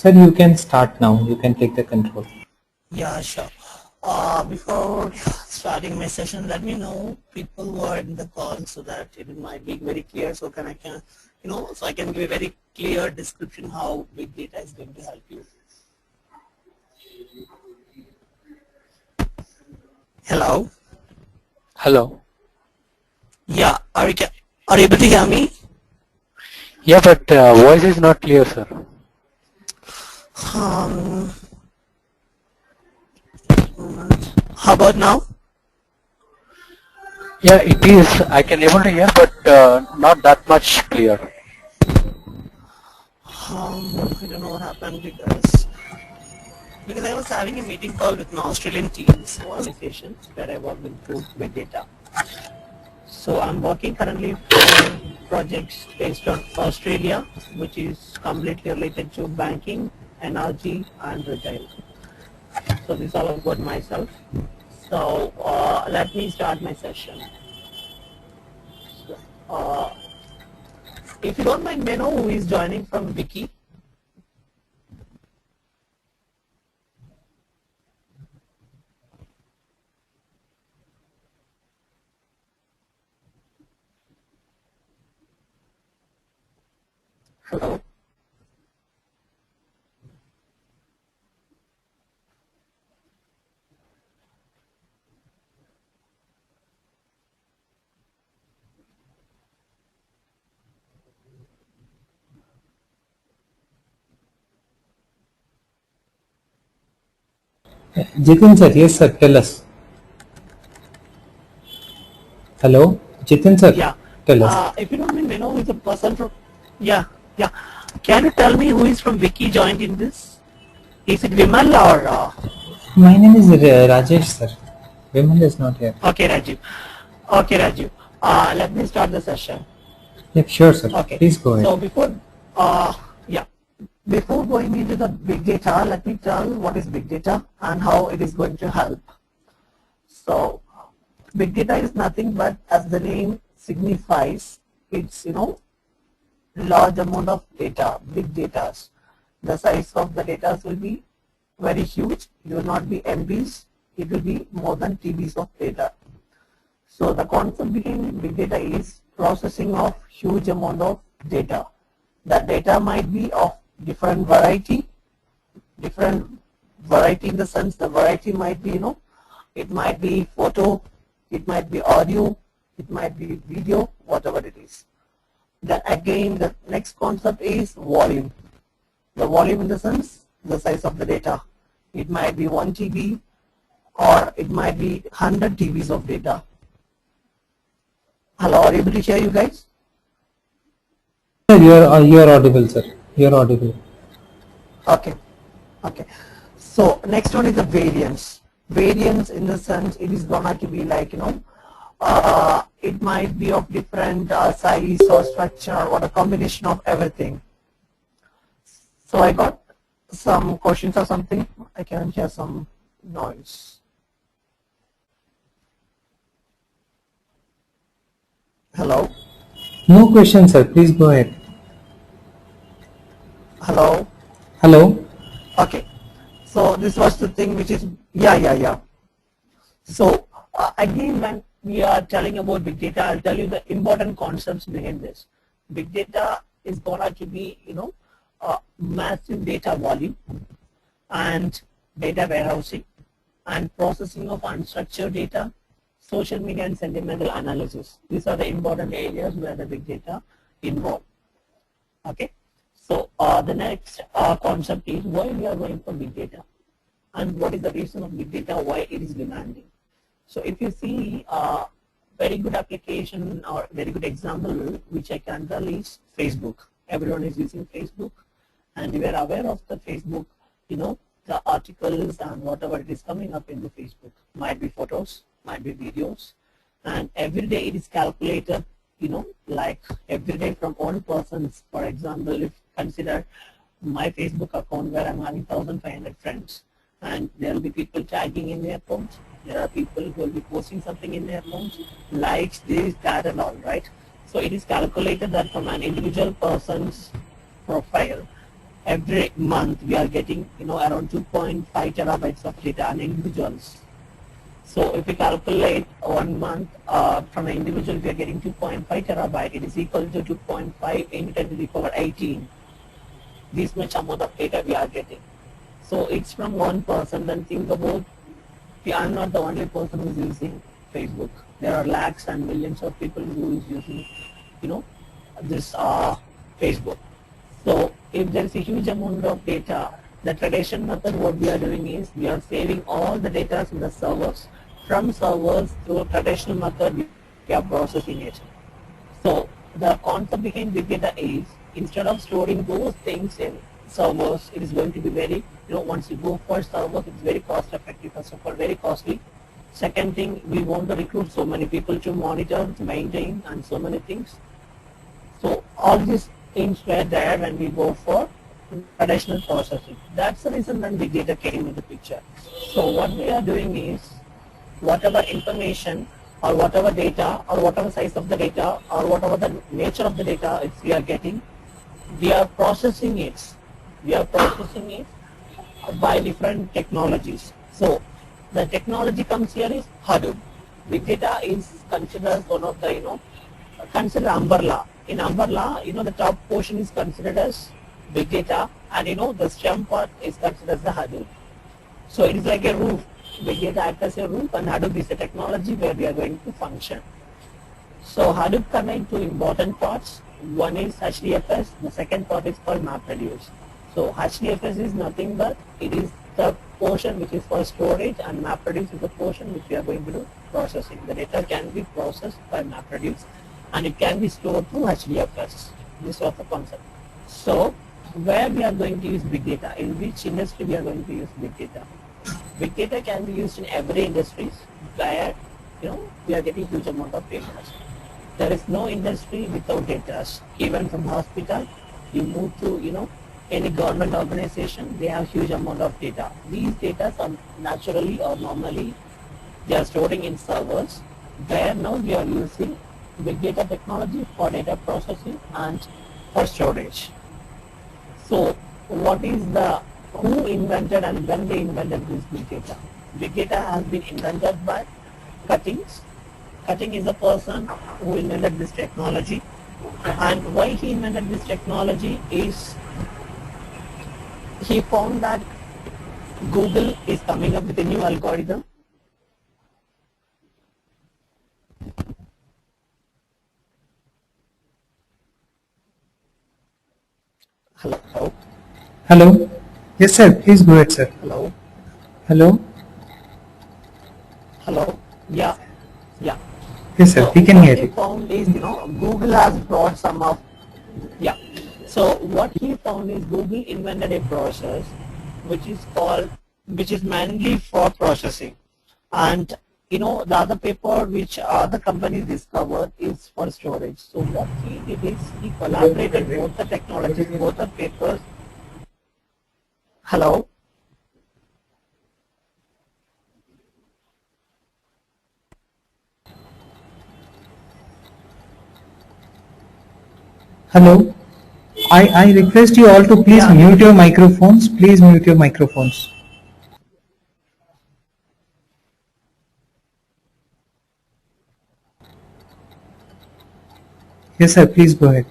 Sir, you can start now. You can take the control. Yeah, sure. Before starting my session, let me know people who are in the call so that it might be very clear. So so I can give a very clear description how big data is going to help you. Hello. Hello. Yeah, are you able to hear me? Yeah, but voice is not clear, sir. Um, how about now? Yeah, it is. I can able to hear, but not that much clear. I don't know what happened because I was having a meeting call with an Australian team's organization where I work with group with data. So I'm working currently for projects based on Australia, which is completely related to banking, energy, and retail. So this is all about myself. So let me start my session. So, if you don't mind, may I know who is joining from Wiki? Hello. Jitin sir, yes sir, tell us. Hello, Jitin sir, Yeah. tell us. If you don't mind, may I know who is the person from? Yeah, yeah. Can you tell me who is from Wiki joined in this? Is it Vimal or? My name is Rajesh sir. Vimal is not here. Okay, Rajiv. Okay, Rajiv. Let me start the session. Yep, sure sir. Okay. Please go ahead. So yeah, before going into the big data, let me tell what is big data and how it is going to help. So, big data is nothing but, as the name signifies, it's large amount of data, big data. The size of the data will be very huge. It will not be MBs. It will be more than TBs of data. So the concept behind big data is processing of huge amount of data. That data might be of different variety in the sense the variety might be, it might be photo, it might be audio, it might be video, whatever it is. Then again, the next concept is volume. The volume in the sense, the size of the data. It might be 1 TB or it might be 100 TBs of data. Hello, are you able to hear you guys? Sir, you are audible sir. You are audible. Okay. Okay. So next one is the variance. Variance in the sense it is gonna to be like, it might be of different size or structure or a combination of everything. So I got some questions or something. I can hear some noise. Hello? No question sir. Please go ahead. Hello? Hello. Okay. So this was the thing which is, yeah. So again, when we are telling about big data, I'll tell you the important concepts behind this. Big data is going to be, massive data volume and data warehousing and processing of unstructured data, social media and sentimental analysis. These are the important areas where the big data involved. Okay. So the next concept is why we are going for big data and what is the reason of big data, why it is demanding. So if you see very good application or very good example which I can tell is Facebook. Everyone is using Facebook and we are aware of the Facebook, the articles and whatever it is coming up in the Facebook. Might be photos, might be videos, and every day it is calculated, like every day from one person's. For example, if consider my Facebook account where I'm having 1,500 friends, and there will be people tagging in their accounts. There are people who will be posting something in their accounts, likes, this, that, and all, right? So it is calculated that from an individual person's profile, every month we are getting, around 2.5 terabytes of data on individuals. So if we calculate 1 month from an individual, we are getting 2.5 terabyte. It is equal to 2.5 into 10 to the power 18. This much amount of data we are getting. So it's from one person. Then think about, I'm not the only person who is using Facebook. There are lakhs and millions of people who is using, this Facebook. So if there is a huge amount of data, the traditional method what we are doing is we are saving all the data in the servers. From servers to a traditional method, we are processing it. So the concept behind big data is instead of storing those things in servers, it is going to be very, once you go for servers, it's very cost effective, first of all, very costly. Second thing, we want to recruit so many people to monitor, to maintain, and so many things. So all these things were there when we go for traditional processing. That's the reason when big data came into the picture. So what we are doing is, whatever information or whatever data or whatever size of the data or whatever the nature of the data we are getting, we are processing it. We are processing it by different technologies. So the technology comes here is Hadoop. Big data is considered one of the, considered umbrella. In umbrella, the top portion is considered as big data, and the stem part is considered as the Hadoop. So it is like a roof. Big data acts as a roof, and Hadoop is a technology where we are going to function. So Hadoop contains two important parts. One is HDFS, the second part is called MapReduce. So HDFS is nothing but it is the portion which is for storage, and MapReduce is the portion which we are going to do processing. The data can be processed by MapReduce and it can be stored through HDFS. This was the concept. So where we are going to use big data, in which industry we are going to use big data. Big data can be used in every industry where we are getting huge amount of data. There is no industry without data. Even from hospital, you move to any government organization, they have huge amount of data. These data are naturally or normally they are storing in servers, where now we are using big data technology for data processing and for storage. So what is who invented and when they invented this big data? Big data has been invented by Cuttings. Cutting is the person who invented this technology, and why he invented this technology is he found that Google is coming up with a new algorithm. Hello. Hello. Yes, sir. Please go ahead, sir. Hello. Hello. Hello. Yeah. Yes, sir. So We can what hear he you. found is, Google has brought some of, yeah. So what he found is Google invented a process which is mainly for processing, and the other paper which other companies discovered is for storage. So what he did is he collaborated both the technologies, both the papers. Hello. Hello. I request you all to please Yeah. mute your microphones. Please mute your microphones. Yes, sir. Please go ahead.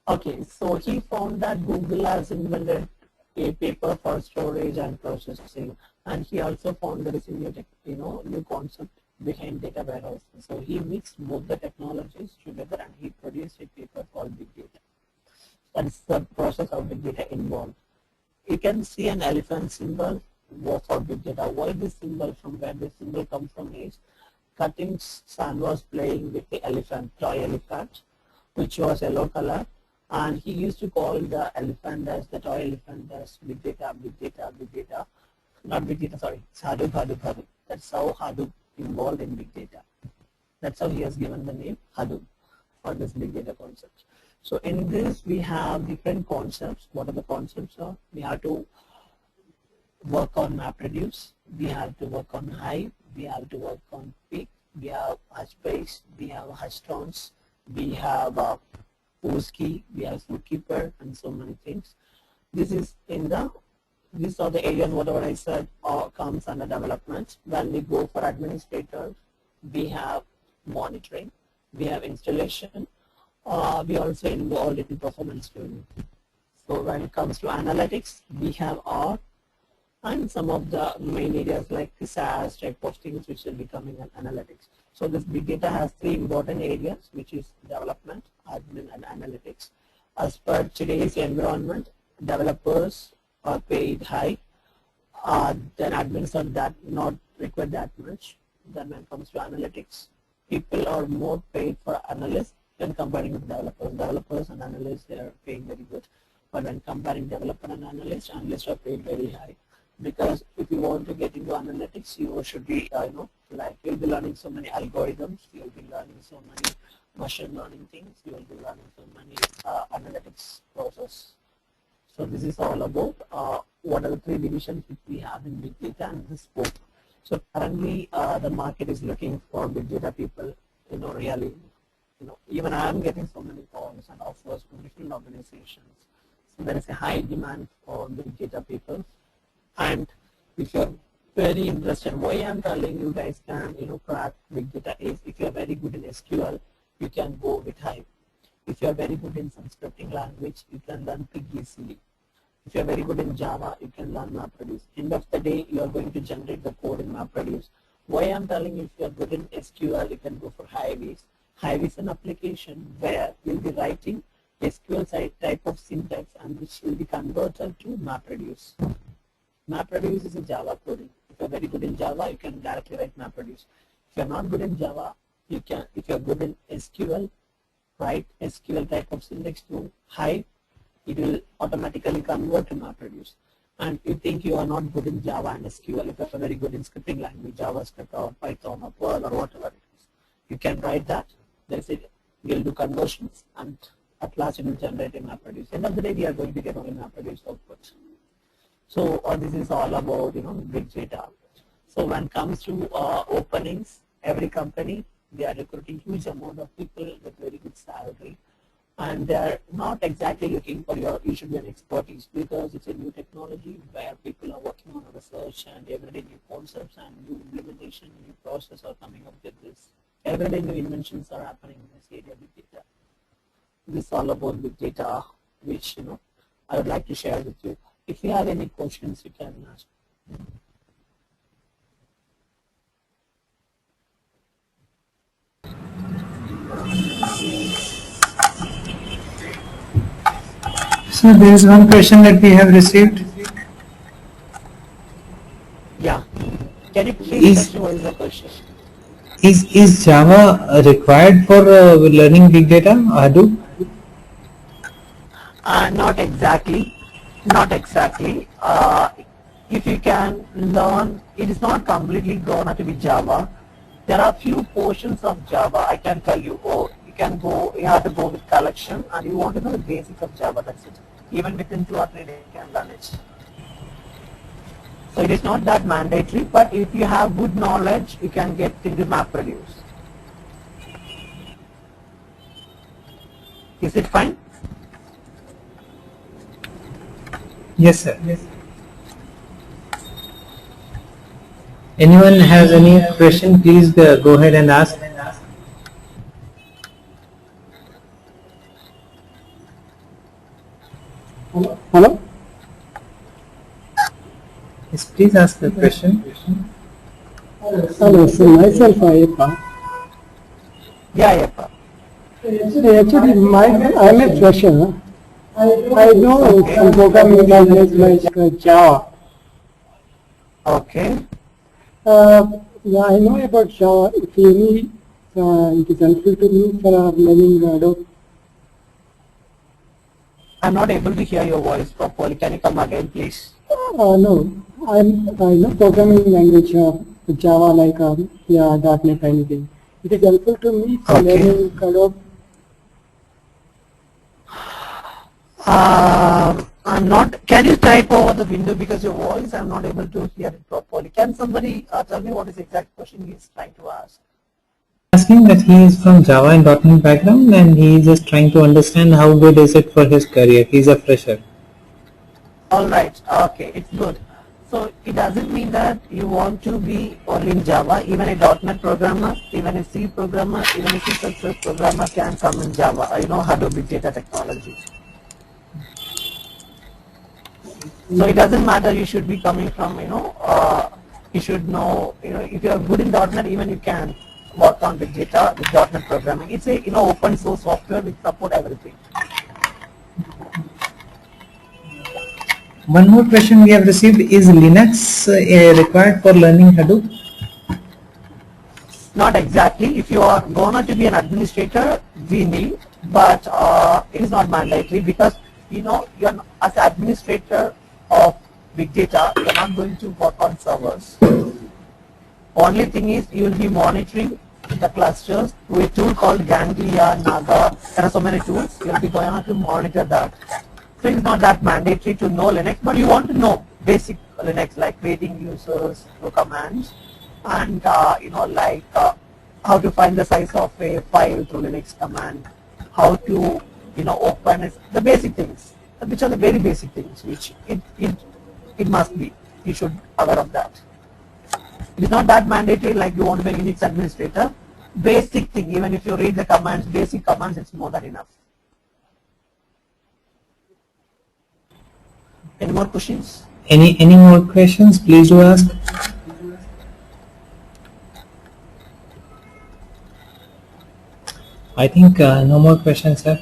Okay, so he found that Google has invented a paper for storage and processing, and he also found there is a new concept behind data warehouse. So he mixed both the technologies together and he produced a paper called big data. That is the process of big data involved. You can see an elephant symbol for big data. Why this symbol? From where this symbol comes from is Cutting's son was playing with the elephant, toy elephant, which was yellow color, and he used to call the elephant as the toy elephant as big data, big data, big data. Not big data, sorry, it's Hadoop, Hadoop, Hadoop. That's how Hadoop involved in big data. That's how he has given the name Hadoop for this big data concept. So in this we have different concepts. What are the concepts are? We have to work on MapReduce, we have to work on Hive, we have to work on Peak, we have HBase, we have HashTrons, we have post key, we have zookeeper, and so many things. This is in the these are the areas whatever I said comes under development. When we go for administrator, we have monitoring, we have installation, we also involved in performance tuning. So when it comes to analytics, we have R and some of the main areas like SaaS type of things which will be coming in analytics. So this big data has three important areas, which is development, admin, and analytics. As per today's environment, developers are paid high, then admins are that not required that much. Then when it comes to analytics, people are more paid for analysts than comparing with developers. Developers and analysts, they are paying very good. But when comparing developer and analysts are paid very high. Because if you want to get into analytics, you should be, like you'll be learning so many algorithms, you'll be learning so many machine learning things, you'll be learning so many analytics process. So this is all about what are the three divisions which we have in big data and the scope. So currently the market is looking for big data people, really, even I am getting so many calls and offers from different organizations. So there is a high demand for big data people. And if you're very interested, why I'm telling you guys can, crack big data is if you're very good in SQL, you can go with Hive. If you're very good in some scripting language, you can learn Pig easily. If you're very good in Java, you can learn MapReduce. End of the day, you're going to generate the code in MapReduce. Why I'm telling you if you're good in SQL, you can go for Hive. Hive is an application where you'll be writing SQL type of syntax and which will be converted to MapReduce. MapReduce is a Java coding. If you're very good in Java, you can directly write MapReduce. If you're not good in Java, you can. If you're good in SQL, write SQL type of syntax to Hive, it will automatically convert to MapReduce. And if you think you are not good in Java and SQL, if you're very good in scripting language, JavaScript or Python or Perl or whatever it is, you can write that. That's it. You'll do conversions and at last it will generate a MapReduce. End of the day, we are going to get only MapReduce output. So this is all about big data. So when it comes to openings, every company they are recruiting huge amount of people with very good salary, and they are not exactly looking for you should be an expertise because it's a new technology where people are working on research and everyday new concepts and new implementation, new process are coming up with this. Everyday new inventions are happening in this area, big data. This is all about big data, which I would like to share with you. If you have any questions, you can ask. So there is one question that we have received. Yeah. Can you please tell me what is the question? Is Java required for learning big data, Hadoop? Not exactly. Not exactly. If you can learn, it is not completely gonna to be Java. There are few portions of Java. I can tell you. You have to go with collection, and you want to know the basics of Java. That's it. Even within 2 or 3 days, you can learn it. So it is not that mandatory, but if you have good knowledge, you can get into MapReduce. Is it fine? Yes, sir. Yes. Anyone has any question, please go ahead and ask. Hello? Yes, please ask the question. Hello, so myself Ayappa. Yeah. Actually, I'm a fresher. I know some programming language like Java. Okay. Yeah, I know about Java. If you need, it is helpful to me for learning Adobe. I'm not able to hear your voice properly. Can you come again, please? No, I know programming language Java like .NET anything. It is helpful to me for learning Adobe. I'm not. Can you type over the window because your voice? I'm not able to hear it properly. Can somebody tell me what is the exact question he's trying to ask? asking that he is from Java and .NET background and he is just trying to understand how good is it for his career. He's a fresher. All right. Okay, it's good. So it doesn't mean that you want to be only in Java. Even a .NET programmer, even a C programmer, even a C++ programmer can come in Java. You know, Hadoop big data technology. So it doesn't matter. You should be coming from, you should know, if you are good in .NET, even you can work on big data with .NET programming. It's a, open source software which support everything. One more question we have received: is Linux required for learning Hadoop? Not exactly. If you are going to be an administrator, we need, but it is not mandatory because you're as an administrator of big data, you're not going to work on servers. Only thing is you will be monitoring the clusters through a tool called Ganglia, Naga. There are so many tools. You will be going to monitor that. So it's not that mandatory to know Linux, but you want to know basic Linux like creating users through commands and like how to find the size of a file through Linux command, how to open it, the basic things, which are the very basic things which it must be. You should be aware of that. It is not that mandatory like you want to be a Unix administrator. Basic thing, even if you read the commands, basic commands, it's more than enough. Any more questions? Any more questions? Please do ask. I think no more questions, sir.